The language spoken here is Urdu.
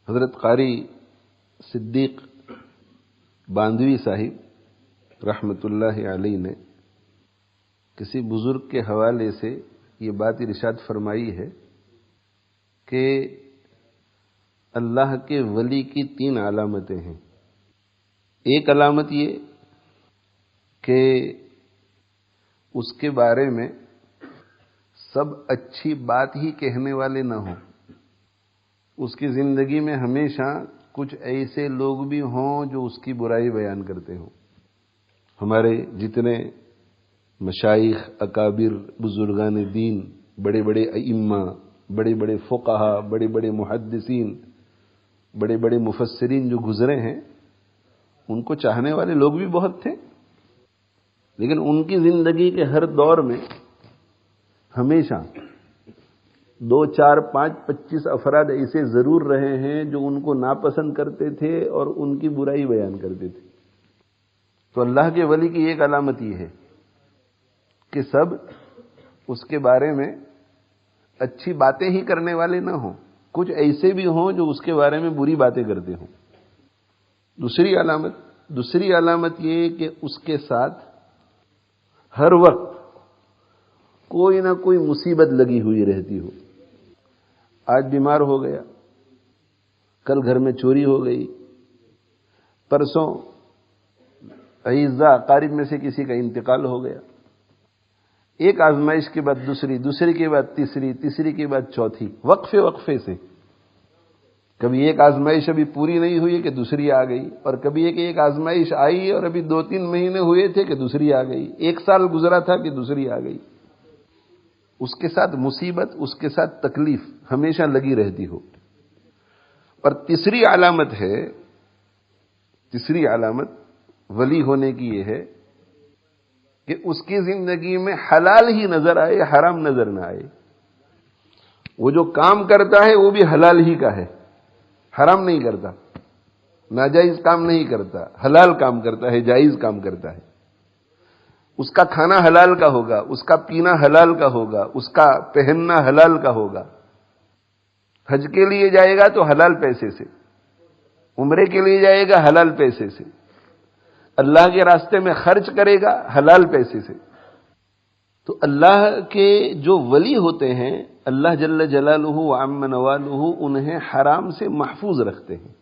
حضرت قاری صدیق باندوی صاحب رحمۃ اللہ علیہ نے کسی بزرگ کے حوالے سے یہ بات ارشاد فرمائی ہے کہ اللہ کے ولی کی 3 علامتیں ہیں۔ ایک علامت یہ کہ اس کے بارے میں سب اچھی بات ہی کہنے والے نہ ہوں، اس کی زندگی میں ہمیشہ کچھ ایسے لوگ بھی ہوں جو اس کی برائی بیان کرتے ہوں۔ ہمارے جتنے مشائخ، اکابر، بزرگان دین، بڑے بڑے ائمہ، بڑے بڑے فقہا، بڑے بڑے محدثین، بڑے بڑے مفسرین جو گزرے ہیں، ان کو چاہنے والے لوگ بھی بہت تھے، لیکن ان کی زندگی کے ہر دور میں ہمیشہ 2، 4، 5، 25 افراد ایسے ضرور رہے ہیں جو ان کو ناپسند کرتے تھے اور ان کی برائی بیان کرتے تھے۔ تو اللہ کے ولی کی ایک علامت یہ ہے کہ سب اس کے بارے میں اچھی باتیں ہی کرنے والے نہ ہوں، کچھ ایسے بھی ہوں جو اس کے بارے میں بری باتیں کرتے ہوں۔ دوسری علامت یہ کہ اس کے ساتھ ہر وقت کوئی نہ کوئی مصیبت لگی ہوئی رہتی ہو۔ آج بیمار ہو گیا، کل گھر میں چوری ہو گئی، پرسوں اعزاء اقارب میں سے کسی کا انتقال ہو گیا۔ ایک آزمائش کے بعد دوسری، دوسری کے بعد تیسری، تیسری کے بعد چوتھی، وقفے وقفے سے۔ کبھی ایک آزمائش ابھی پوری نہیں ہوئی کہ دوسری آ گئی، اور کبھی ایک آزمائش آئی اور ابھی 2-3 مہینے ہوئے تھے کہ دوسری آ گئی، 1 سال گزرا تھا کہ دوسری آ گئی۔ اس کے ساتھ مصیبت، اس کے ساتھ تکلیف ہمیشہ لگی رہتی ہو۔ اور تیسری علامت ولی ہونے کی یہ ہے کہ اس کی زندگی میں حلال ہی نظر آئے، حرام نظر نہ آئے۔ وہ جو کام کرتا ہے وہ بھی حلال ہی کا ہے، حرام نہیں کرتا، ناجائز کام نہیں کرتا، حلال کام کرتا ہے، جائز کام کرتا ہے۔ اس کا کھانا حلال کا ہوگا، اس کا پینا حلال کا ہوگا، اس کا پہننا حلال کا ہوگا۔ حج کے لیے جائے گا تو حلال پیسے سے، عمرے کے لیے جائے گا حلال پیسے سے، اللہ کے راستے میں خرچ کرے گا حلال پیسے سے۔ تو اللہ کے جو ولی ہوتے ہیں، اللہ جل جلالہ وعم نوالہ انہیں حرام سے محفوظ رکھتے ہیں۔